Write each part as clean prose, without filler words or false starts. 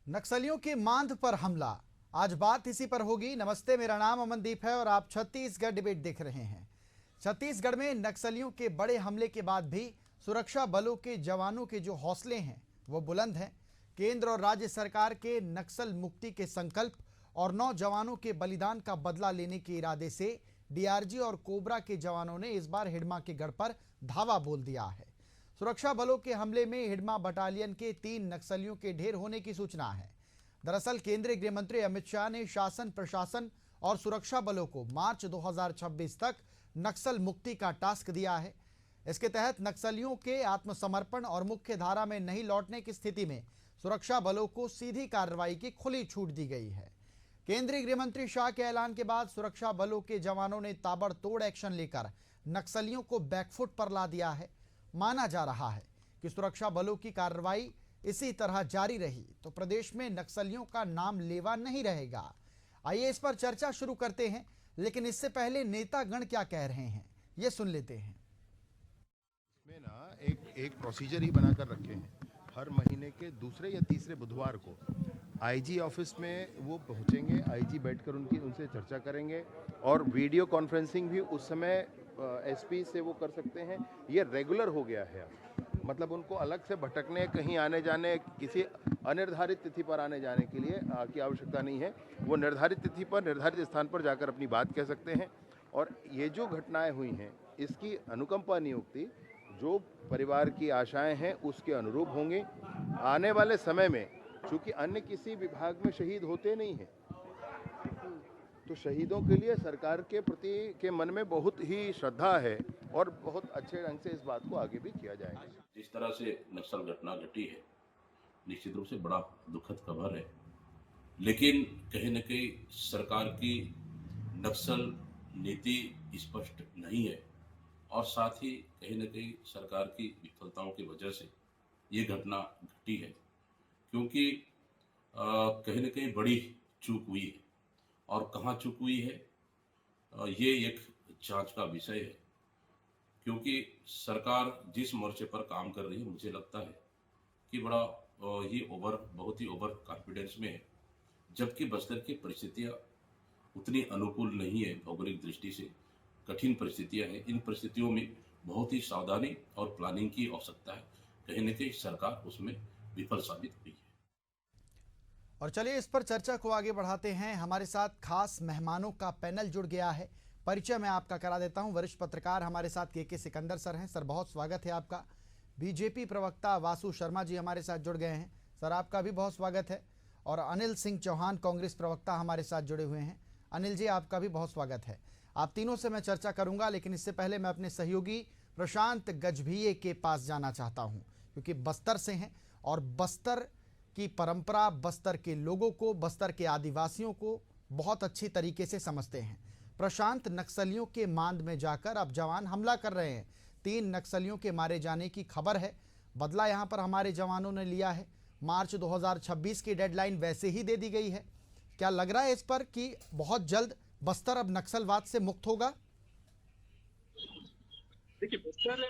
नक्सलियों के मांद पर हमला, आज बात इसी पर होगी। नमस्ते, मेरा नाम अमनदीप है और आप छत्तीसगढ़ डिबेट देख रहे हैं। छत्तीसगढ़ में नक्सलियों के बड़े हमले के बाद भी सुरक्षा बलों के जवानों के जो हौसले हैं वो बुलंद हैं। केंद्र और राज्य सरकार के नक्सल मुक्ति के संकल्प और 9 जवानों के बलिदान का बदला लेने के इरादे से डीआरजी और कोबरा के जवानों ने इस बार हिडमा के गढ़ पर धावा बोल दिया है। सुरक्षा बलों के हमले में हिडमा बटालियन के 3 नक्सलियों के ढेर होने की सूचना है। दरअसल केंद्रीय गृह मंत्री अमित शाह ने शासन, प्रशासन और सुरक्षा बलों को मार्च 2026 तक नक्सल मुक्ति का टास्क दिया है। इसके तहत नक्सलियों के आत्मसमर्पण और मुख्य धारा में नहीं लौटने की स्थिति में सुरक्षा बलों को सीधी कार्रवाई की खुली छूट दी गई है। केंद्रीय गृह मंत्री शाह के ऐलान के बाद सुरक्षा बलों के जवानों ने ताबड़तोड़ एक्शन लेकर नक्सलियों को बैकफुट पर ला दिया है। माना जा रहा है कि सुरक्षा बलों की कार्रवाई इसी तरह जारी रही तो प्रदेश में नक्सलियों का नाम लेवा नहीं रहेगा। आइए इस पर चर्चा शुरू करते हैं, लेकिन इससे पहले नेतागण क्या कह रहे हैं ये सुन लेते हैं। में ना एक प्रोसीजर ही बनाकर रखे हैं। हर महीने के दूसरे या तीसरे बुधवार को आईजी ऑफिस में वो पहुंचेंगे, आईजी बैठकर उनसे चर्चा करेंगे और वीडियो कॉन्फ्रेंसिंग भी उस समय एसपी से वो कर सकते हैं। ये रेगुलर हो गया है, मतलब उनको अलग से भटकने, कहीं आने जाने, किसी अनिर्धारित तिथि पर आने जाने के लिए की आवश्यकता नहीं है। वो निर्धारित तिथि पर निर्धारित स्थान पर जाकर अपनी बात कह सकते हैं। और ये जो घटनाएं हुई हैं इसकी अनुकंपा नियुक्ति जो परिवार की आशाएं हैं उसके अनुरूप होंगे। आने वाले समय में चूंकि अन्य किसी विभाग में शहीद होते नहीं हैं, तो शहीदों के लिए सरकार के प्रति के मन में बहुत ही श्रद्धा है और बहुत अच्छे ढंग से इस बात को आगे भी किया जाएगा। जिस तरह से नक्सल घटना घटी है, निश्चित रूप से बड़ा दुखद खबर है, लेकिन कहीं न कहीं सरकार की नक्सल नीति स्पष्ट नहीं है और साथ ही कहीं न कहीं सरकार की विफलताओं की वजह से ये घटना घटी है, क्योंकि कहीं न कहीं बड़ी चूक हुई है और कहाँ चूक हुई है ये एक जांच का विषय है। क्योंकि सरकार जिस मोर्चे पर काम कर रही है, मुझे लगता है कि बड़ा बहुत ही ओवर कॉन्फिडेंस में है, जबकि बस्तर की परिस्थितियाँ उतनी अनुकूल नहीं है। भौगोलिक दृष्टि से कठिन परिस्थितियाँ हैं। इन परिस्थितियों में बहुत ही सावधानी और प्लानिंग की आवश्यकता है। कहीं न कहीं सरकार उसमें विफल साबित हुई है। और चलिए इस पर चर्चा को आगे बढ़ाते हैं। हमारे साथ खास मेहमानों का पैनल जुड़ गया है। परिचय मैं आपका करा देता हूं। वरिष्ठ पत्रकार हमारे साथ के सिकंदर सर हैं। सर, बहुत स्वागत है आपका। बीजेपी प्रवक्ता वासु शर्मा जी हमारे साथ जुड़ गए हैं। सर, आपका भी बहुत स्वागत है। और अनिल सिंह चौहान, कांग्रेस प्रवक्ता, हमारे साथ जुड़े हुए हैं। अनिल जी, आपका भी बहुत स्वागत है। आप तीनों से मैं चर्चा करूंगा, लेकिन इससे पहले मैं अपने सहयोगी प्रशांत गजभिये के पास जाना चाहता हूँ, क्योंकि बस्तर से हैं और बस्तर की परंपरा, बस्तर के लोगों को, बस्तर के आदिवासियों को बहुत अच्छी तरीके से समझते हैं। प्रशांत, नक्सलियों के मांद में जाकर अब जवान हमला कर रहे हैं। 3 नक्सलियों के मारे जाने की खबर है। बदला यहां पर हमारे जवानों ने लिया है। मार्च 2026 की डेडलाइन वैसे ही दे दी गई है। क्या लग रहा है इस पर कि बहुत जल्द बस्तर अब नक्सलवाद से मुक्त होगा? देखिए, बस्तर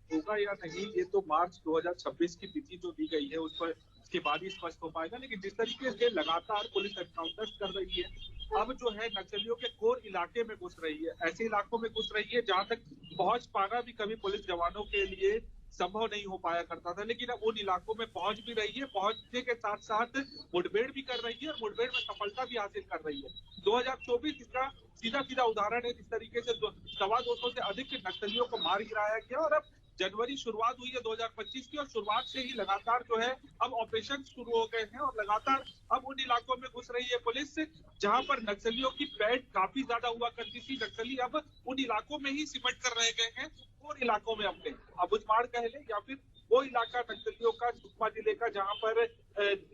होगा या नहीं, ये तो मार्च 2026 की तिथि जो दी गई है उस पर उसके बाद ही स्पष्ट हो पाएगा। लेकिन जिस तरीके से लगातार पुलिस एनकाउंटर्स कर रही है, अब जो है नक्सलियों के कोर इलाके में घुस रही है, ऐसे इलाकों में घुस रही है जहां तक पहुंच पाना भी कभी पुलिस जवानों के लिए संभव नहीं हो पाया करता था। लेकिन अब उन इलाकों में पहुंच भी रही है, पहुंचने के साथ साथ मुठभेड़ भी कर रही है और मुठभेड़ में सफलता भी हासिल कर रही है। 2024 इसका सीधा उदाहरण है। जिस तरीके से 250 से अधिक नक्सलियों को मार गिराया गया और अब जनवरी शुरुआत हुई है 2025 की और शुरुआत से ही लगातार जो है अब ऑपरेशन शुरू हो गए हैं और लगातार अब उन इलाकों में घुस रही है पुलिस जहां पर नक्सलियों की पैठ काफी ज्यादा हुआ करती थी। नक्सली अब उन इलाकों में ही सिमट कर रह गए हैं और इलाकों में अपने अबुझमाड़ कह ले या फिर वो इलाका नक्सलियों का सुकमा जिले का जहां पर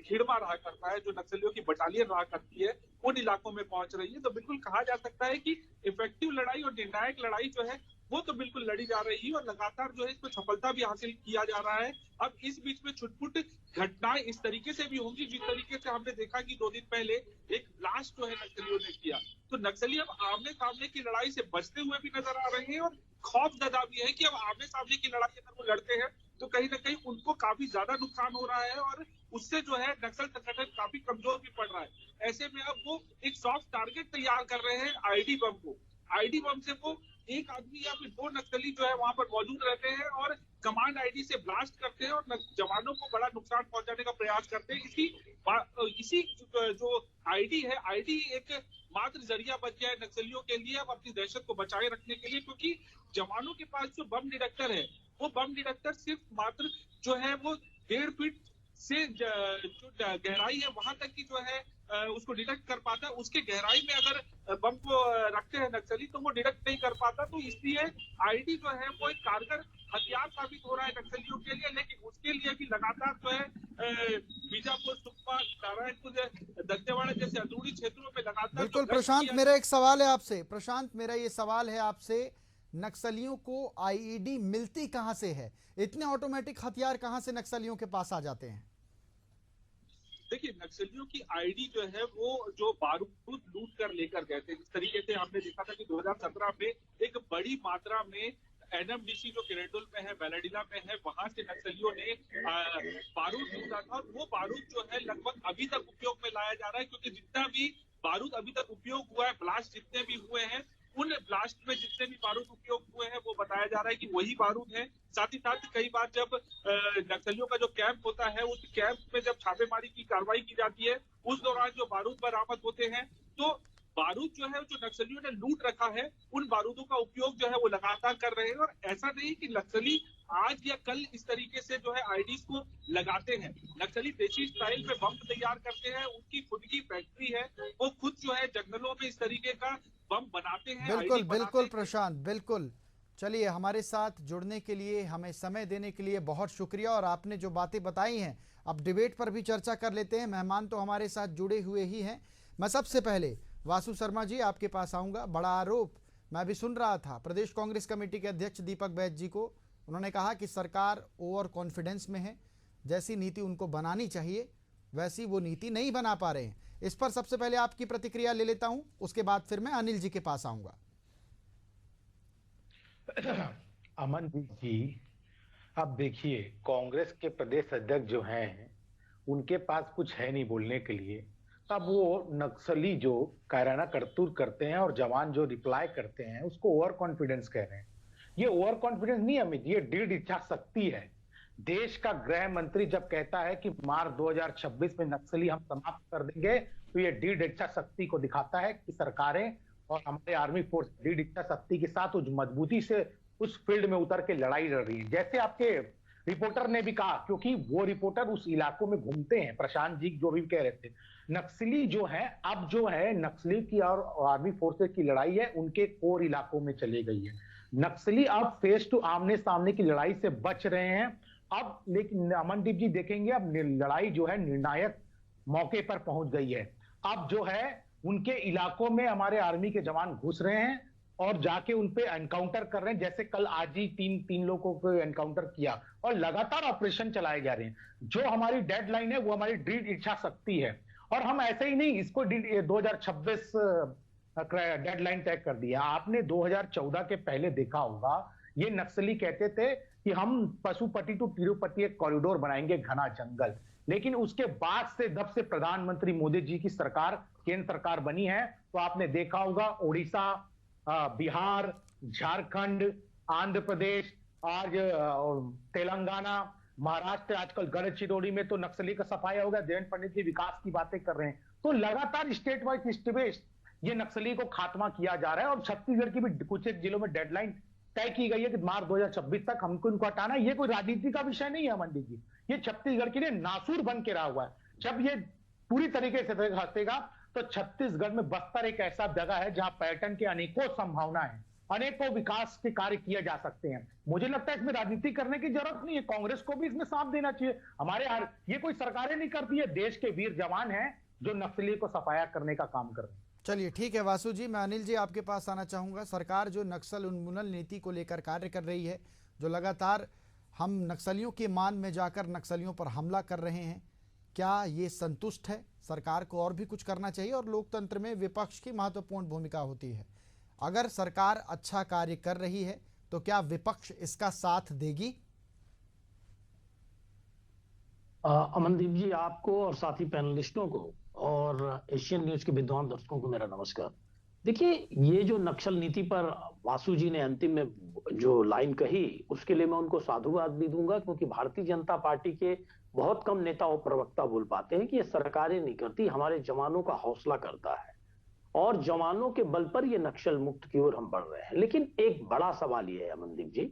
हिडमा रहा करता है, जो नक्सलियों की बटालियन रहा करती है, उन इलाकों में पहुंच रही है। तो बिल्कुल कहा जा सकता है कि इफेक्टिव लड़ाई और निर्णायक लड़ाई जो है वो तो बिल्कुल लड़ी जा रही है और लगातार जो है इसमें सफलता भी हासिल किया जा रहा है। अब इस बीच में छुटपुट घटनाएं इस तरीके से भी होंगी जिस तरीके से हमने देखा कि 2 दिन पहले एक ब्लास्ट जो है नक्सलियों ने किया। तो नक्सली अब आमने सामने की लड़ाई से बचते हुए भी नजर आ रहे हैं और खौफ ज्यादा भी है कि अब आमने सामने की लड़ाई अगर वो लड़ते हैं तो कहीं ना कहीं उनको काफी ज्यादा नुकसान हो रहा है और उससे जो है नक्सल संगठन काफी कमजोर भी पड़ रहा है। ऐसे में अब वो एक सॉफ्ट टारगेट तैयार कर रहे हैं आईडी बम को। आईडी बम से वो एक आदमी या फिर दो नक्सली जो है वहां पर मौजूद रहते हैं और कमांड आईडी से ब्लास्ट करते हैं और जवानों को बड़ा नुकसान पहुंचाने का प्रयास करते हैं। इसी जो आईडी है, आईडी एक मात्र जरिया बच गया है नक्सलियों के लिए अब अपनी दहशत को बचाए रखने के लिए, क्योंकि जवानों के पास जो बम डिटेक्टर है वो बम डिटेक्टर सिर्फ मात्र जो है वो 1.5 फीट से जो गहराई है वहां तक की जो है उसको डिटेक्ट कर पाता है। उसके गहराई में अगर बम को रखते हैं नक्सली तो वो डिटेक्ट नहीं कर पाता। तो इसलिए आईडी जो है वो एक कारगर हथियार साबित हो रहा है नक्सलियों के लिए, लेकिन उसके लिए भी लगातार जो है बीजापुर, सुकमा, नारायणपुर, दंतेवाड़ा जैसे अंदरूनी क्षेत्रों में लगातार बिल्कुल प्रशांत, मेरा एक सवाल है आपसे। प्रशांत, मेरा ये सवाल है आपसे, नक्सलियों को आईईडी मिलती कहां से है? इतने ऑटोमेटिक हथियार कहां से नक्सलियों के पास आ जाते हैं? देखिए, नक्सलियों की आईडी जो है वो जो बारूद लूट कर लेकर गए थे, जिस तरीके से हमने देखा था कि 2017 में एक बड़ी मात्रा में एनएमडीसी जो किरेडुल में है, बेलाडीला में है, वहां से नक्सलियों ने बारूद लूटा था और वो बारूद जो है लगभग अभी तक उपयोग में लाया जा रहा है, क्योंकि जितना भी बारूद अभी तक उपयोग हुआ है, ब्लास्ट जितने भी हुए हैं, उन ब्लास्ट में जितने भी बारूद उपयोग हुए हैं वो बताया जा रहा है कि वही बारूद है। साथ ही साथ कई बार जब नक्सलियों का जो कैंप होता है, उस कैंप में जब छापेमारी की कार्रवाई की जाती है, उस दौरान जो बारूद बरामद होते हैं, तो बारूद जो है जो नक्सलियों ने लूट रखा है, उन बारूदों का उपयोग जो है वो लगातार कर रहे हैं। और ऐसा नहीं कि नक्सली आज या कल इस तरीके से जो है आईडीज को लगाते हैं। नक्सली देशी स्टाइल में बम तैयार करते हैं, उनकी खुद की फैक्ट्री है, वो खुद जो है जंगलों में इस तरीके का बम बनाते हैं। बिल्कुल बिल्कुल प्रशांत, बिल्कुल। चलिए, हमारे साथ जुड़ने के लिए, हमें समय देने के लिए बहुत शुक्रिया। और आपने जो बातें बताई हैं, अब डिबेट पर भी चर्चा कर लेते हैं। मेहमान तो हमारे साथ जुड़े हुए ही हैं। मैं सबसे पहले वासु शर्मा जी आपके पास आऊँगा। बड़ा आरोप मैं भी सुन रहा था प्रदेश कांग्रेस कमेटी के अध्यक्ष दीपक बैज जी को। उन्होंने कहा कि सरकार ओवर कॉन्फिडेंस में है, जैसी नीति उनको बनानी चाहिए वैसी वो नीति नहीं बना पा रहे हैं। इस पर सबसे पहले आपकी प्रतिक्रिया ले लेता हूं, उसके बाद फिर मैं अनिल जी के पास आऊंगा। अमनदीप जी, अब देखिए, कांग्रेस के प्रदेश अध्यक्ष जो हैं उनके पास कुछ है नहीं बोलने के लिए। तब वो नक्सली जो कायराना करतूत करते हैं और जवान जो रिप्लाई करते हैं उसको ओवर कॉन्फिडेंस कह रहे हैं। ये ओवर कॉन्फिडेंस नहीं अमित, ये दृढ़ इच्छा शक्ति है। देश का गृह मंत्री जब कहता है कि मार्च 2026 में नक्सली हम समाप्त कर देंगे, तो ये दृढ़ इच्छा शक्ति को दिखाता है कि सरकारें और हमारे आर्मी फोर्स दृढ़ इच्छा शक्ति के साथ उस मजबूती से उस फील्ड में उतर के लड़ाई लड़ रही है। जैसे आपके रिपोर्टर ने भी कहा, क्योंकि वो रिपोर्टर उस इलाकों में घूमते हैं, प्रशांत जी जो भी कह रहे थे, नक्सली जो है अब जो है नक्सली की और आर्मी फोर्सेस की लड़ाई है उनके कोर इलाकों में चली गई है। नक्सली अब फेस टू आमने सामने की लड़ाई से बच रहे हैं। अब लेकिन अमनदीप जी देखेंगे, अब लड़ाई जो है निर्णायक मौके पर पहुंच गई है। अब जो है उनके इलाकों में हमारे आर्मी के जवान घुस रहे हैं और जाके उन पे एनकाउंटर कर रहे हैं। जैसे कल आज ही तीन लोगों को एनकाउंटर किया और लगातार ऑपरेशन चलाए जा रहे हैं। जो हमारी डेडलाइन है वो हमारी दृढ़ इच्छा शक्ति है और हम ऐसे ही नहीं इसको 2026 डेडलाइन तय कर दिया। आपने 2014 के पहले देखा होगा, ये नक्सली कहते थे कि हम पशुपति टू तिरुपति एक कॉरिडोर बनाएंगे, घना जंगल। लेकिन उसके बाद से जब से प्रधानमंत्री मोदी जी की सरकार केंद्र सरकार बनी है, तो आपने देखा होगा उड़ीसा, बिहार, झारखंड, आंध्र प्रदेश, आज तेलंगाना, महाराष्ट्र, आजकल गढ़चिरौली में तो नक्सली का सफाया हो गया। देवेंद्र पंडित जी विकास की बातें कर रहे हैं। तो लगातार स्टेट वाइज स्टेट ये नक्सली को खात्मा किया जा रहा है। और छत्तीसगढ़ की भी कुछ एक जिलों में डेडलाइन तय की गई है कि मार्च 2026 तक हमको इनको हटाना है। ये कोई राजनीति का विषय नहीं है मंडी जी, ये छत्तीसगढ़ के लिए नासूर बन के रहा हुआ है। जब ये पूरी तरीके से हटेगा तो छत्तीसगढ़ में बस्तर एक ऐसा जगह है जहां पर्यटन की अनेकों संभावना है, अनेकों विकास के कार्य किए जा सकते हैं। मुझे लगता है इसमें राजनीति करने की जरूरत नहीं है, कांग्रेस को भी इसमें साथ देना चाहिए। हमारे ये कोई सरकारें नहीं करती है, देश के वीर जवान हैं जो नक्सली को सफाया करने का काम कर रहे हैं। चलिए ठीक है वासु जी, मैं अनिल जी आपके पास आना चाहूँगा। सरकार जो नक्सल उन्मूलन नीति को लेकर कार्य कर रही है, जो लगातार हम नक्सलियों के मान में जाकर नक्सलियों पर हमला कर रहे हैं, क्या ये संतुष्ट है? सरकार को और भी कुछ करना चाहिए और लोकतंत्र में विपक्ष की महत्वपूर्ण भूमिका होती है। अगर सरकार अच्छा कार्य कर रही है तो क्या विपक्ष इसका साथ देगी? अमनदीप जी, आपको और साथी पैनलिस्टों को और एशियन न्यूज के विद्वान दर्शकों को मेरा नमस्कार। देखिए, ये जो नक्सल नीति पर वासु जी ने अंतिम में जो लाइन कही, उसके लिए मैं उनको साधुवाद भी दूंगा, क्योंकि भारतीय जनता पार्टी के बहुत कम नेता और प्रवक्ता बोल पाते हैं कि ये सरकारें नहीं करती, हमारे जवानों का हौसला करता है और जवानों के बल पर ये नक्सल मुक्त की ओर हम बढ़ रहे हैं। लेकिन एक बड़ा सवाल ये है अमनदीप जी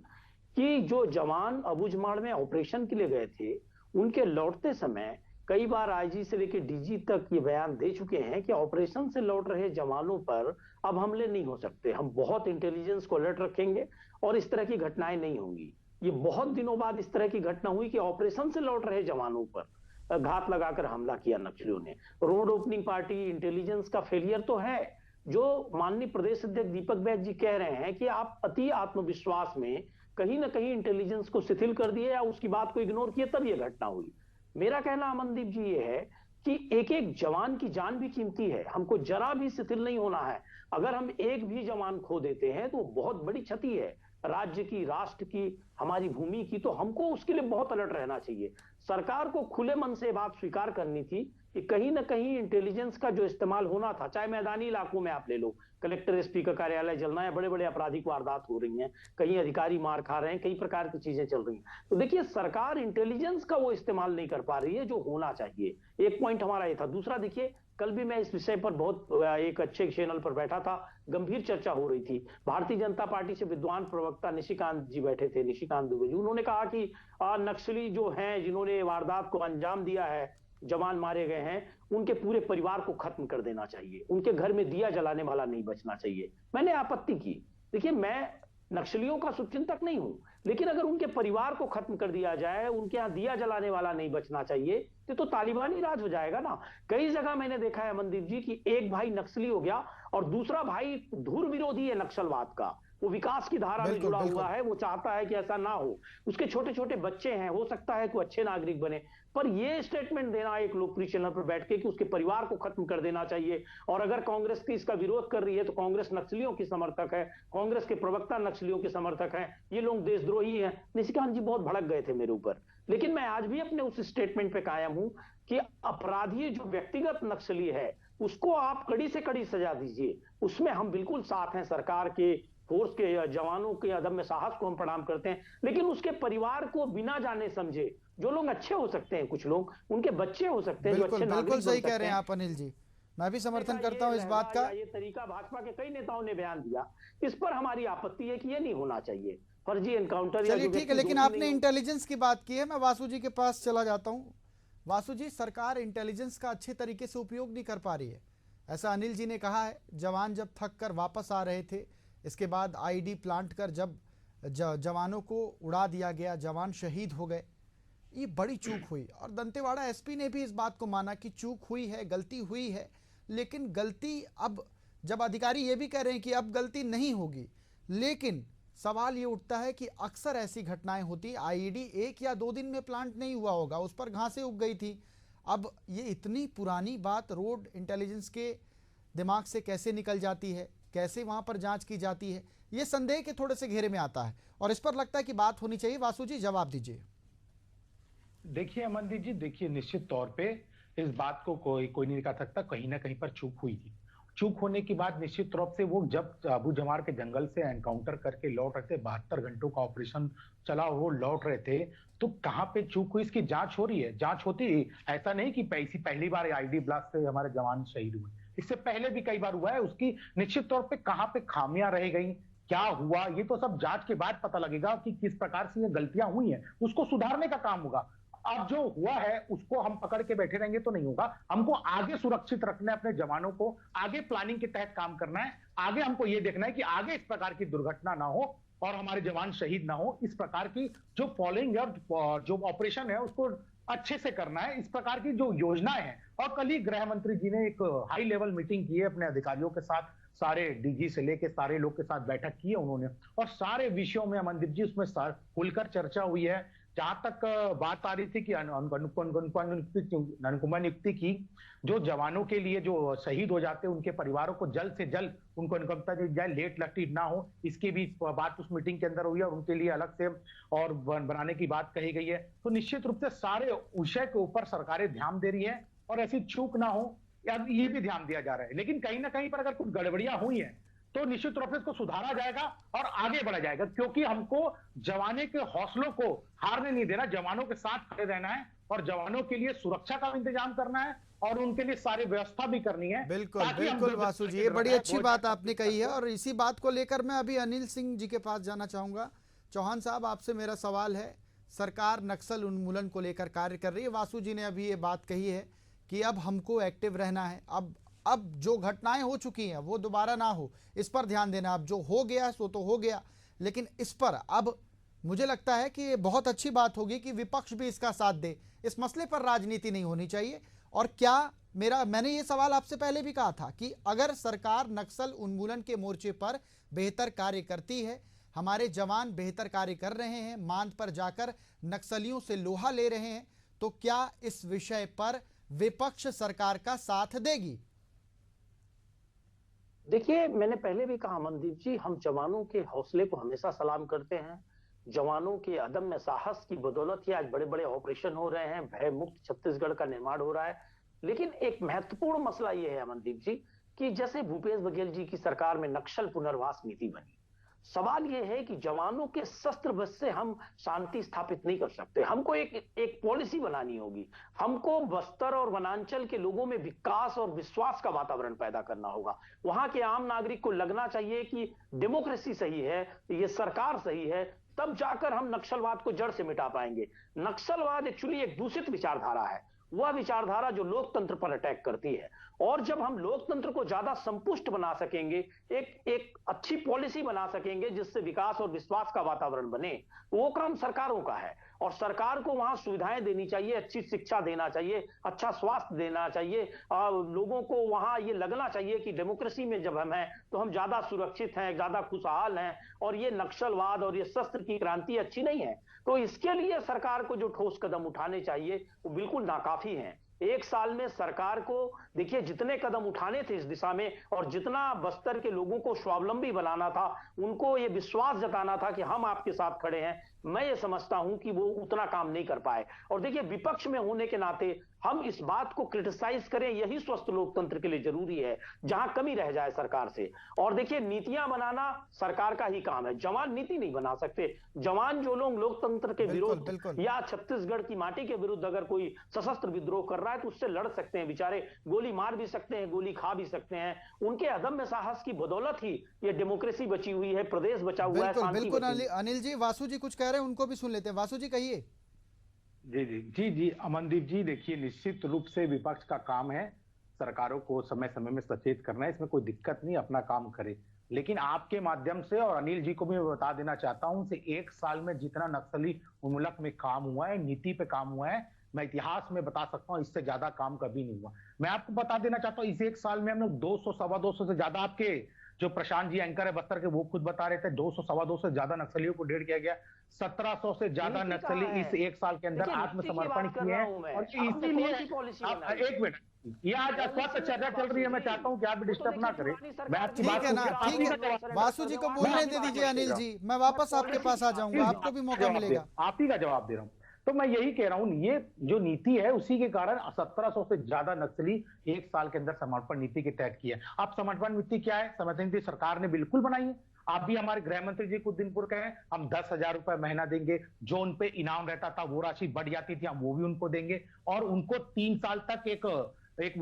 कि जो जवान अबुझमाड़ में ऑपरेशन के लिए गए थे, उनके लौटते समय कई बार आईजी से लेकर डीजी तक ये बयान दे चुके हैं कि ऑपरेशन से लौट रहे जवानों पर अब हमले नहीं हो सकते, हम बहुत इंटेलिजेंस को अलर्ट रखेंगे और इस तरह की घटनाएं नहीं होंगी। ये बहुत दिनों बाद इस तरह की घटना हुई कि ऑपरेशन से लौट रहे जवानों पर घात लगाकर हमला किया नक्सलियों ने। रोड ओपनिंग पार्टी, इंटेलिजेंस का फेलियर तो है। जो माननीय प्रदेश अध्यक्ष दीपक बैज जी कह रहे हैं कि आप अति आत्मविश्वास में कहीं ना कहीं इंटेलिजेंस को शिथिल कर दिए या उसकी बात को इग्नोर किए, तब यह घटना हुई। मेरा कहना अमनदीप जी ये है कि एक एक जवान की जान भी कीमती है, हमको जरा भी शिथिल नहीं होना है। अगर हम एक भी जवान खो देते हैं तो बहुत बड़ी क्षति है राज्य की, राष्ट्र की, हमारी भूमि की, तो हमको उसके लिए बहुत अलर्ट रहना चाहिए। सरकार को खुले मन से बात स्वीकार करनी थी कि कहीं ना कहीं इंटेलिजेंस का जो इस्तेमाल होना था, चाहे मैदानी इलाकों में आप ले लो, कलेक्टर एसपी का कार्यालय जलना है, बड़े बड़े आपराधिक वारदात हो रही हैं, कहीं अधिकारी मार खा रहे हैं, कई प्रकार की चीजें चल रही हैं। तो देखिए, सरकार इंटेलिजेंस का वो इस्तेमाल नहीं कर पा रही है जो होना चाहिए। एक पॉइंट हमारा ये था। दूसरा, देखिए, कल भी मैं इस विषय पर बहुत एक अच्छे चैनल पर बैठा था, गंभीर चर्चा हो रही थी। भारतीय जनता पार्टी से विद्वान प्रवक्ता निशिकांत जी बैठे थे, निशिकांत दुबे जी। उन्होंने कहा कि नक्सली जो हैं, जिन्होंने वारदात को अंजाम दिया है, जवान मारे गए हैं, उनके पूरे परिवार को खत्म कर देना चाहिए, उनके घर में दिया जलाने वाला नहीं बचना चाहिए। मैंने आपत्ति की। देखिए, मैं नक्सलियों का शुभचिंतक नहीं हूं, लेकिन अगर उनके परिवार को खत्म कर दिया जाए, उनके यहां दिया जलाने वाला नहीं बचना चाहिए, तो तालिबानी राज हो जाएगा ना। कई जगह मैंने देखा है अमनदीप जी कि एक भाई नक्सली हो गया और दूसरा भाई धुर विरोधी है नक्सलवाद का, वो विकास की धारा में जुड़ा हुआ है, वो चाहता है कि ऐसा ना हो। उसके छोटे छोटे बच्चे हैं, हो सकता है कि अच्छे नागरिक बने, पर ये स्टेटमेंट देना एक लोकप्रिय चैनल पर बैठ के कि उसके परिवार को खत्म कर देना चाहिए, और अगर कांग्रेस की इसका विरोध कर रही है तो कांग्रेस नक्सलियों की समर्थक है, कांग्रेस के प्रवक्ता नक्सलियों के समर्थक हैं, ये लोग देशद्रोही हैं। निशिकांत जी बहुत भड़क गए थे मेरे ऊपर, लेकिन मैं आज भी अपने उस स्टेटमेंट पे कायम हूं कि अपराधी जो व्यक्तिगत नक्सली है, उसको आप कड़ी से कड़ी सजा दीजिए, उसमें हम बिल्कुल साथ हैं। सरकार के फोर्स के जवानों के अदम्य साहस को हम प्रणाम करते हैं, लेकिन उसके परिवार को बिना जाने समझे, जो लोग अच्छे हो सकते हैं, कुछ लोग उनके बच्चे हो सकते हैं जो अच्छे नागरिक बिल्कुल सही बन कह रहे हैं सकते आप अनिल जी, मैं भी समर्थन करता हूं इस बात का। ये तरीका भाजपा के कई नेताओं ने बयान दिया, इस पर हमारी आपत्ति है कि ये नहीं होना चाहिए। फर्जी एनकाउंटर, चलिए ठीक है, लेकिन आपने इंटेलिजेंस की बात की है, मैं वासु जी के पास चला जाता हूं। वासु जी, सरकार इंटेलिजेंस का अच्छे तरीके से उपयोग नहीं कर पा रही है, ऐसा अनिल जी ने कहा है। जवान जब थक कर वापस आ रहे थे, इसके बाद आईडी प्लांट कर जब जवानों को उड़ा दिया गया, जवान शहीद हो गए, ये बड़ी चूक हुई। और दंतेवाड़ा एसपी ने भी इस बात को माना कि चूक हुई है, गलती हुई है, लेकिन गलती अब जब अधिकारी ये भी कह रहे हैं कि अब गलती नहीं होगी, लेकिन सवाल ये उठता है कि अक्सर ऐसी घटनाएं होती, आईईडी 1 या 2 दिन में प्लांट नहीं हुआ होगा, उस पर घासें उग गई थी। अब ये इतनी पुरानी बात रोड इंटेलिजेंस के दिमाग से कैसे निकल जाती है, कैसे वहां पर जांच की जाती है, ये संदेह के थोड़े से घेरे में आता है और इस पर लगता है कि बात होनी चाहिए। वासु जी, जवाब दीजिए। देखिए अमनदीप जी, देखिए निश्चित तौर पे इस बात को कोई नहीं कह सकता, कहीं ना कहीं पर चूक हुई थी। चूक होने के बाद निश्चित तौर से वो जब अबू जमार के जंगल से एनकाउंटर करके लौट रहे थे, 72 घंटों का ऑपरेशन चला, वो लौट रहे थे, तो कहां पे चूक हुई इसकी जांच हो रही है। जांच होती, ऐसा नहीं कि पहली बार आईडी ब्लास्ट से हमारे जवान शहीद हुए, इससे पहले भी कई बार हुआ है। उसकी निश्चित तौर पे कहां पे खामियां रह गई, क्या हुआ, ये तो सब जांच के बाद पता लगेगा कि किस प्रकार से ये गलतियां हुई हैं, उसको सुधारने का काम होगा। अब जो हुआ है उसको हम पकड़ के बैठे रहेंगे तो नहीं होगा, हमको आगे सुरक्षित रखना है अपने जवानों को, आगे प्लानिंग के तहत काम करना है, आगे हमको ये देखना है कि आगे इस प्रकार की दुर्घटना ना हो और हमारे जवान शहीद ना हो। इस प्रकार की जो फॉलोइंग और जो ऑपरेशन है उसको अच्छे से करना है, इस प्रकार की जो योजनाएं हैं। और कल ही गृह मंत्री जी ने एक हाई लेवल मीटिंग की है अपने अधिकारियों के साथ, सारे डीजी से लेके सारे लोग के साथ बैठक की है उन्होंने, और सारे विषयों में अमनदीप जी उसमें खुलकर चर्चा हुई है। जहां तक बात आ रही थी कि अनुपमा नियुक्ति की, जो जवानों के लिए जो शहीद हो जाते हैं उनके परिवारों को जल्द से जल्द उनको अनुकंपा दी जाए, लेट लतीफ ना हो, इसकी भी बात उस मीटिंग के अंदर हुई है और उनके लिए अलग से और बनाने की बात कही गई है। तो निश्चित रूप से सारे विषय के ऊपर सरकारें ध्यान दे रही है और ऐसी चूक ना हो यार, ये भी ध्यान दिया जा रहा है। लेकिन कहीं ना कहीं पर अगर कुछ गड़बड़ियां हुई है तो निश्चित रूप से इसको सुधारा जाएगा और आगे बढ़ा जाएगा, क्योंकि हमको जवानों के हौसलों को हारने नहीं देना, जवानों के साथ खड़े रहना है और जवानों के लिए सुरक्षा का इंतजाम करना है और उनके लिए सारी व्यवस्था भी करनी है। बिल्कुल ताकि हम बिल्कुल वासु जी, ये बड़ी अच्छी बात आपने कही है। और इसी बात को लेकर मैं अभी अनिल सिंह जी के पास जाना चाहूंगा। चौहान साहब, आपसे मेरा सवाल है, सरकार नक्सल उन्मूलन को लेकर कार्य कर रही है। वासु जी ने अभी ये बात कही है कि अब हमको एक्टिव रहना है, अब जो घटनाएं हो चुकी हैं वो दोबारा ना हो, इस पर ध्यान देना। अब जो हो गया सो तो हो गया, लेकिन इस पर अब मुझे लगता है कि ये बहुत अच्छी बात होगी कि विपक्ष भी इसका साथ दे। इस मसले पर राजनीति नहीं होनी चाहिए। और क्या मैंने ये सवाल आपसे पहले भी कहा था कि अगर सरकार नक्सल उन्मूलन के मोर्चे पर बेहतर कार्य करती है, हमारे जवान बेहतर कार्य कर रहे हैं, मांद पर जाकर नक्सलियों से लोहा ले रहे हैं, तो क्या इस विषय पर विपक्ष सरकार का साथ देगी? देखिए, मैंने पहले भी कहा अमनदीप जी, हम जवानों के हौसले को हमेशा सलाम करते हैं। जवानों के अदम्य साहस की बदौलत ही आज बड़े बड़े ऑपरेशन हो रहे हैं, भय मुक्त छत्तीसगढ़ का निर्माण हो रहा है। लेकिन एक महत्वपूर्ण मसला यह है अमनदीप जी कि जैसे भूपेश बघेल जी की सरकार में नक्सल पुनर्वास नीति बनी, सवाल यह है कि जवानों के शस्त्र बस से हम शांति स्थापित नहीं कर सकते। हमको एक पॉलिसी बनानी होगी। हमको बस्तर और वनांचल के लोगों में विकास और विश्वास का वातावरण पैदा करना होगा। वहां के आम नागरिक को लगना चाहिए कि डेमोक्रेसी सही है, ये सरकार सही है, तब जाकर हम नक्सलवाद को जड़ से मिटा पाएंगे। नक्सलवाद एक्चुअली एक दूषित विचारधारा है, वह विचारधारा जो लोकतंत्र पर अटैक करती है। और जब हम लोकतंत्र को ज्यादा संपुष्ट बना सकेंगे, एक अच्छी पॉलिसी बना सकेंगे जिससे विकास और विश्वास का वातावरण बने, वो काम सरकारों का है। और सरकार को वहां सुविधाएं देनी चाहिए, अच्छी शिक्षा देना चाहिए, अच्छा स्वास्थ्य देना चाहिए, लोगों को वहां ये लगना चाहिए कि डेमोक्रेसी में जब हम हैं तो हम ज्यादा सुरक्षित हैं, ज्यादा खुशहाल हैं, और ये नक्सलवाद और ये शस्त्र की क्रांति अच्छी नहीं है। तो इसके लिए सरकार को जो ठोस कदम उठाने चाहिए वो बिल्कुल नाकाफी हैं। एक साल में सरकार को देखिए जितने कदम उठाने थे इस दिशा में, और जितना बस्तर के लोगों को स्वावलंबी बनाना था, उनको ये विश्वास जताना था कि हम आपके साथ खड़े हैं, मैं ये समझता हूं कि वो उतना काम नहीं कर पाए। और देखिए, विपक्ष में होने के नाते हम इस बात को क्रिटिसाइज करें, यही स्वस्थ लोकतंत्र के लिए जरूरी है, जहां कमी रह जाए सरकार से। और देखिए, नीतियां बनाना सरकार का ही काम है, जवान नीति नहीं बना सकते। जवान जो लोग लोकतंत्र के विरुद्ध या छत्तीसगढ़ की माटी के विरुद्ध अगर कोई सशस्त्र विद्रोह कर रहा है तो उससे लड़ सकते हैं, बेचारे गोली मार भी सकते हैं, गोली खा भी सकते हैं। उनके अदम्य साहस की बदौलत ही ये डेमोक्रेसी बची हुई है, प्रदेश बचा हुआ है, शांति बिल्कुल। बची हुई है। अनिल जी, वासु जी कुछ कह रहे हैं, उनको भी सुन लेते हैं। वासु जी कहिए। जी जी जी जी अमनदीप जी, देखिए निश्चित रूप से विपक्ष का काम है सरकारों को समय समय में सचेत करना है, इसमें कोई दिक्कत नहीं, अपना काम करे। लेकिन आपके माध्यम से और अनिल जी को भी मैं बता देना चाहता हूं कि एक साल में जितना नक्सली उन्मूलन में काम हुआ है, नीति पे काम हुआ है, मैं इतिहास में बता सकता हूं इससे ज्यादा काम कभी नहीं हुआ। मैं आपको बता देना चाहता हूं इस एक साल में हमने 200 सवा 200 से ज्यादा, आपके जो प्रशांत जी एंकर है बस्तर के वो खुद बता रहे थे, 200 सवा 200 से ज्यादा नक्सलियों को ढेर किया गया। 1700 से ज्यादा नक्सली इस एक साल के अंदर आत्मसमर्पण किए हैं। और इसीलिए एक मिनट, ये आज स्वस्थ चर्चा चल रही है, मैं चाहता हूं कि आप भी डिस्टर्ब ना करें। मैं आपकी बात ठीक है ना, ठीक है। वासु जी को बोलने दे दीजिए। अनिल जी, मैं वापस आपके पास आ जाऊंगा, आपको भी मौका मिलेगा। आप ही का जवाब दे रहा हूं। तो मैं यही कह रहा हूं, ये जो नीति है उसी के कारण 1700 से ज्यादा नक्सली एक साल के अंदर समर्पण नीति के तहत किया है। अब समर्पण नीति क्या है? समर्पण नीति सरकार ने बिल्कुल बनाई है। आप भी हमारे गृह मंत्री जी कुछ दिन पूर्व कहे हम 10,000 रुपए महीना देंगे, जो उन पे इनाम रहता था वो राशि बढ़ जाती थी, हम वो भी उनको देंगे, और उनको 3 साल तक एक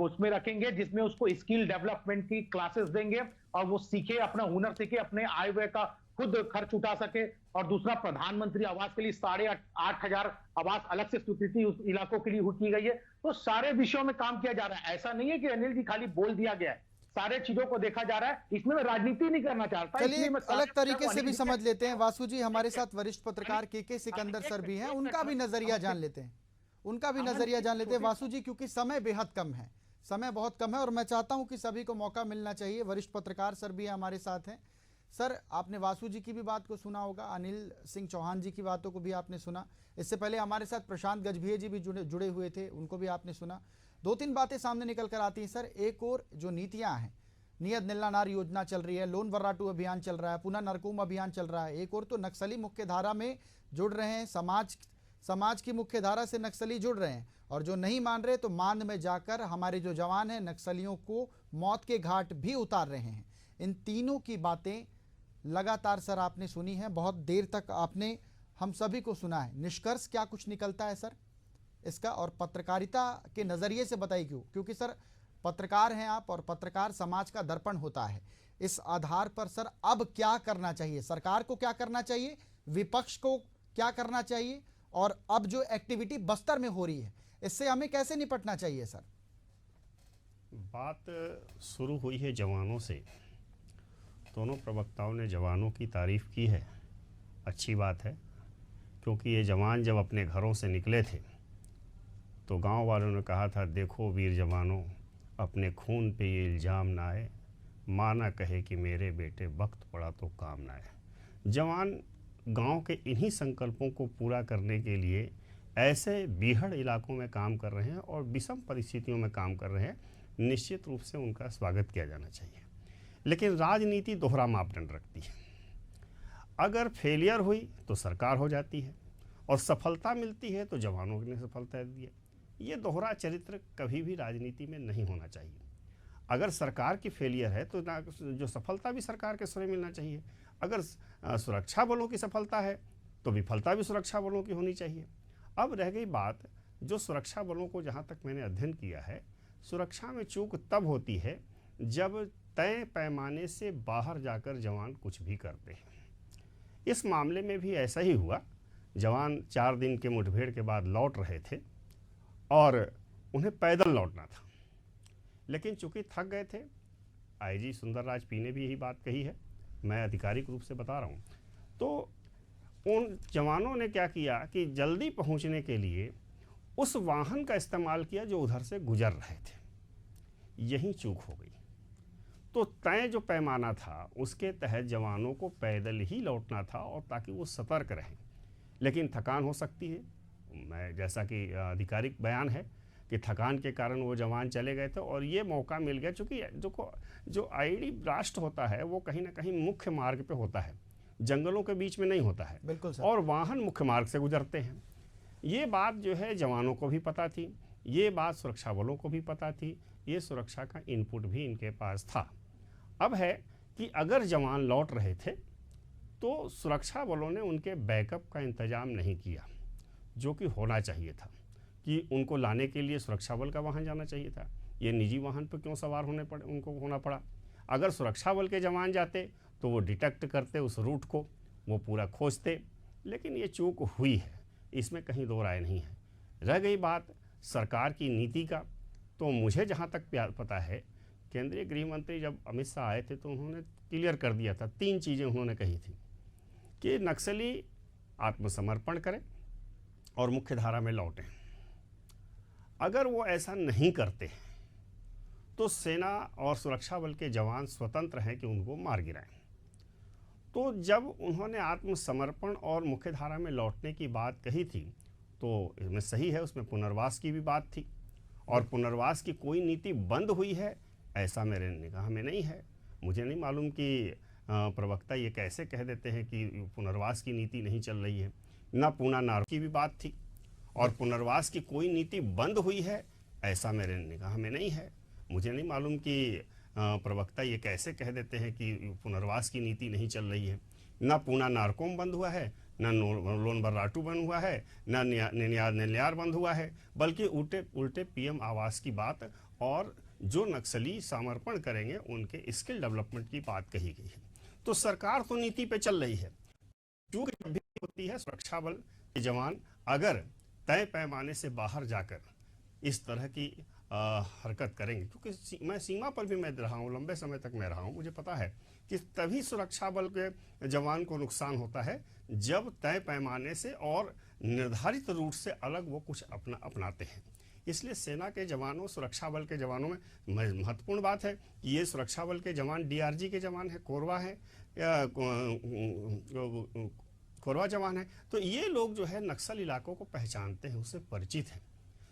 उसमें रखेंगे जिसमें उसको स्किल डेवलपमेंट की क्लासेस देंगे और वो सीखे, अपना हुनर सीखे, अपने आय व्यय का खुद खर्च उठा सके। और दूसरा, प्रधानमंत्री आवास के लिए 8,500 आवास अलग से स्वीकृति उस इलाकों के लिए की गई है। तो सारे विषयों में काम किया जा रहा है। ऐसा नहीं है कि अनिल जी खाली बोल दिया गया है, सारे चीजों को देखा जा रहा है। इसमें मैं राजनीति नहीं करना चाहता। चलिए अलग तरीके से भी समझ लेते हैं। वासु जी, हमारे साथ वरिष्ठ पत्रकार के सिकंदर सर भी हैं, उनका भी नजरिया जान लेते हैं, वासु जी, क्योंकि समय बेहद कम है, समय बहुत कम है और मैं चाहता हूं कि सभी को मौका मिलना चाहिए। वरिष्ठ पत्रकार सर भी हमारे साथ हैं। सर, आपने वासु जी की भी बात को सुना होगा, अनिल सिंह चौहान जी की बातों को भी आपने सुना। इससे पहले हमारे साथ प्रशांत गजभिये जी भी जुड़े हुए थे, उनको भी आपने सुना। दो तीन बातें सामने निकल कर आती हैं सर। एक और जो नीतियां हैं, नियत निल्लानार योजना चल रही है, लोन वर्राटू अभियान चल रहा है, पुनः नरकुम अभियान चल रहा है। एक और तो नक्सली मुख्य धारा में जुड़ रहे हैं, समाज की मुख्य धारा से नक्सली जुड़ रहे हैं, और जो नहीं मान रहे तो मांद में जाकर हमारे जो जवान हैं नक्सलियों को मौत के घाट भी उतार रहे हैं। इन तीनों की बातें लगातार सर आपने सुनी है, बहुत देर तक आपने हम सभी को सुना है। निष्कर्ष क्या कुछ निकलता है सर इसका? और पत्रकारिता के नज़रिए से बताइए क्योंकि सर पत्रकार हैं आप, और पत्रकार समाज का दर्पण होता है। इस आधार पर सर अब क्या करना चाहिए? सरकार को क्या करना चाहिए, विपक्ष को क्या करना चाहिए, और अब जो एक्टिविटी बस्तर में हो रही है इससे हमें कैसे निपटना चाहिए सर? बात शुरू हुई है जवानों से। दोनों प्रवक्ताओं ने जवानों की तारीफ़ की है, अच्छी बात है, क्योंकि ये जवान जब अपने घरों से निकले थे तो गांव वालों ने कहा था, देखो वीर जवानों, अपने खून पे ये इल्ज़ाम ना आए, माँ ना कहे कि मेरे बेटे वक्त पड़ा तो काम ना आए। जवान गांव के इन्हीं संकल्पों को पूरा करने के लिए ऐसे बीहड़ इलाकों में काम कर रहे हैं और विषम परिस्थितियों में काम कर रहे हैं। निश्चित रूप से उनका स्वागत किया जाना चाहिए। लेकिन राजनीति दोहरा मापदंड रखती है। अगर फेलियर हुई तो सरकार हो जाती है, और सफलता मिलती है तो जवानों ने सफलता दी है। ये दोहरा चरित्र कभी भी राजनीति में नहीं होना चाहिए। अगर सरकार की फेलियर है तो जो सफलता भी सरकार के स्वयं मिलना चाहिए। अगर सुरक्षा बलों की सफलता है तो विफलता भी सुरक्षा बलों की होनी चाहिए। अब रह गई बात जो सुरक्षा बलों को, जहाँ तक मैंने अध्ययन किया है, सुरक्षा में चूक तब होती है जब तय पैमाने से बाहर जाकर जवान कुछ भी करते हैं। इस मामले में भी ऐसा ही हुआ। जवान 4 दिन के मुठभेड़ के बाद लौट रहे थे और उन्हें पैदल लौटना था, लेकिन चूंकि थक गए थे। आईजी सुंदरराज पी ने भी यही बात कही है, मैं आधिकारिक रूप से बता रहा हूँ। तो उन जवानों ने क्या किया कि जल्दी पहुँचने के लिए उस वाहन का इस्तेमाल किया जो उधर से गुजर रहे थे। यही चूक हो गई। तो तय जो पैमाना था उसके तहत जवानों को पैदल ही लौटना था, और ताकि वो सतर्क रहें। लेकिन थकान हो सकती है, मैं जैसा कि आधिकारिक बयान है कि थकान के कारण वो जवान चले गए थे, और ये मौका मिल गया। चूँकि जो आईडी ब्लास्ट होता है वो कहीं ना कहीं मुख्य मार्ग पे होता है, जंगलों के बीच में नहीं होता है। बिल्कुल सर। और वाहन मुख्य मार्ग से गुजरते हैं। ये बात जो है जवानों को भी पता थी, ये बात सुरक्षा बलों को भी पता थी, ये सुरक्षा का इनपुट भी इनके पास था। अब है कि अगर जवान लौट रहे थे तो सुरक्षा बलों ने उनके बैकअप का इंतजाम नहीं किया, जो कि होना चाहिए था, कि उनको लाने के लिए सुरक्षा बल का वाहन जाना चाहिए था। ये निजी वाहन पर क्यों सवार उनको होना पड़ा? अगर सुरक्षा बल के जवान जाते तो वो डिटेक्ट करते उस रूट को, वो पूरा खोजते। लेकिन ये चूक हुई है, इसमें कहीं दो राय नहीं है। रह गई बात सरकार की नीति का, तो मुझे जहाँ तक पता है, केंद्रीय गृह मंत्री जब अमित शाह आए थे तो उन्होंने क्लियर कर दिया था, 3 चीज़ें उन्होंने कही थी कि नक्सली आत्मसमर्पण करें और मुख्य धारा में लौटें। अगर वो ऐसा नहीं करते तो सेना और सुरक्षा बल के जवान स्वतंत्र हैं कि उनको मार गिराएं। तो जब उन्होंने आत्मसमर्पण और मुख्य धारा में लौटने की बात कही थी तो इसमें सही है, उसमें पुनर्वास की भी बात थी, और पुनर्वास की कोई नीति बंद हुई है ऐसा मेरे निगाह में नहीं है। मुझे नहीं मालूम कि प्रवक्ता ये कैसे कह देते हैं कि पुनर्वास की नीति नहीं चल रही है। ना पूना नार की भी बात थी, और पुनर्वास की कोई नीति बंद हुई है ऐसा मेरे निगाह में नहीं है। मुझे नहीं मालूम कि प्रवक्ता ये कैसे कह देते हैं कि पुनर्वास की नीति नहीं चल रही है। ना पूना नारकोम बंद हुआ है, ना लोन वर्राटू बंद हुआ है, ना निन्यार बंद हुआ है, बल्कि उल्टे पीएम आवास की बात और जो नक्सली समर्पण करेंगे उनके स्किल डेवलपमेंट की बात कही गई है। तो सरकार तो नीति पे चल रही है। चूक जब भी होती है सुरक्षा बल के जवान अगर तय पैमाने से बाहर जाकर इस तरह की हरकत करेंगे, क्योंकि मैं सीमा पर भी मैं रहा हूँ, लंबे समय तक मैं रहा हूँ, मुझे पता है कि तभी सुरक्षा बल के जवान को नुकसान होता है जब तय पैमाने से और निर्धारित रूट से अलग वो कुछ अपनाते हैं। इसलिए सेना के जवानों, सुरक्षा बल के जवानों में महत्वपूर्ण बात है कि ये सुरक्षा बल के जवान डीआरजी के जवान हैं, कोरवा हैं, या कोरवा जवान है, तो ये लोग जो है नक्सल इलाकों को पहचानते हैं, उससे परिचित हैं।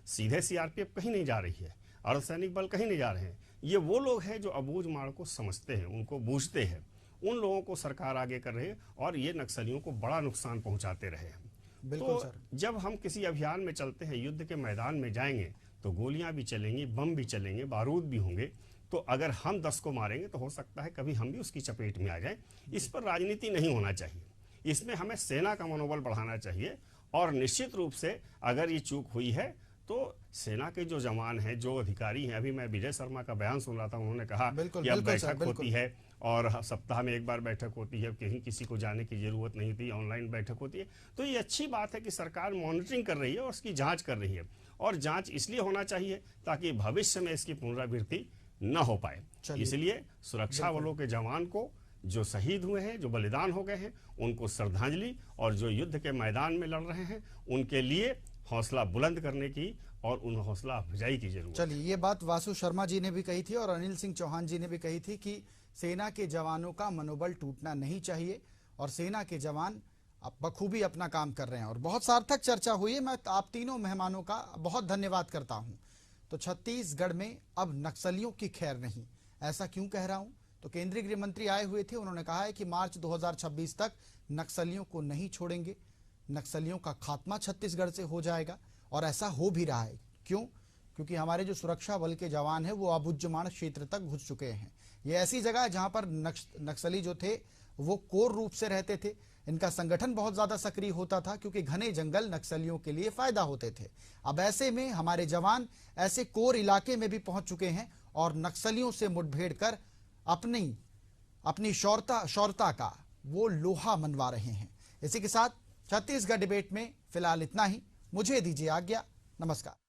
सीधे सीआरपीएफ कहीं नहीं जा रही है, अर्धसैनिक बल कहीं नहीं जा रहे हैं। ये वो लोग हैं जो अबूझ माड़ को समझते हैं, उनको बूझते हैं। उन लोगों को सरकार आगे कर रही है और ये नक्सलियों को बड़ा नुकसान पहुंचाते रहे हैं। बिल्कुल तो सर। जब हम किसी अभियान में चलते हैं, युद्ध के मैदान में जाएंगे, तो गोलियां भी चलेंगी, बम भी चलेंगे, बारूद भी होंगे। तो अगर हम 10 को मारेंगे तो हो सकता है कभी हम भी उसकी चपेट में आ जाएं। इस पर राजनीति नहीं होना चाहिए, इसमें हमें सेना का मनोबल बढ़ाना चाहिए। और निश्चित रूप से अगर ये चूक हुई है तो सेना के जो जवान हैं, जो अधिकारी हैं, अभी मैं विजय शर्मा का बयान सुन रहा था, उन्होंने कहा कि अब बैठक होती है और सप्ताह में एक बार बैठक होती है, कहीं किसी को जाने की जरूरत नहीं थी, ऑनलाइन बैठक होती है। तो ये अच्छी बात है कि सरकार मॉनिटरिंग कर रही है और उसकी जांच कर रही है। और जांच इसलिए होना चाहिए ताकि भविष्य में इसकी पुनरावृत्ति न हो पाए। इसलिए सुरक्षा बलों के जवान को, जो शहीद हुए हैं, जो बलिदान हो गए हैं, उनको श्रद्धांजलि, और जो युद्ध के मैदान में लड़ रहे हैं उनके लिए हौसला बुलंद करने की और उन हौसला अफजाई की जरूरत। चलिए, ये बात वासु शर्मा जी ने भी कही थी और अनिल सिंह चौहान जी ने भी कही थी कि सेना के जवानों का मनोबल टूटना नहीं चाहिए और सेना के जवान बखूबी अपना काम कर रहे हैं। और बहुत सार्थक चर्चा हुई है। मैं आप तीनों मेहमानों का बहुत धन्यवाद करता हूं। तो छत्तीसगढ़ में अब नक्सलियों की खैर नहीं, ऐसा क्यों कह रहा हूं? तो केंद्रीय गृह मंत्री आए हुए थे, उन्होंने कहा है कि मार्च 2026 तक नक्सलियों को नहीं छोड़ेंगे, नक्सलियों का खात्मा छत्तीसगढ़ से हो जाएगा। और ऐसा हो भी रहा है। क्यों? क्योंकि हमारे जो सुरक्षा बल के जवान हैं वो अबुझमाड़ क्षेत्र तक घुस चुके हैं। ये ऐसी जगह है जहां पर नक्सली जो थे वो कोर रूप से रहते थे। इनका संगठन बहुत ज्यादा सक्रिय होता था क्योंकि घने जंगल नक्सलियों के लिए फायदा होते थे। अब ऐसे में हमारे जवान ऐसे कोर इलाके में भी पहुंच चुके हैं और नक्सलियों से मुठभेड़ कर अपनी शौर्यता का वो लोहा मनवा रहे हैं। इसी के साथ छत्तीसगढ़ डिबेट में फिलहाल इतना ही। मुझे दीजिए आज्ञा। नमस्कार।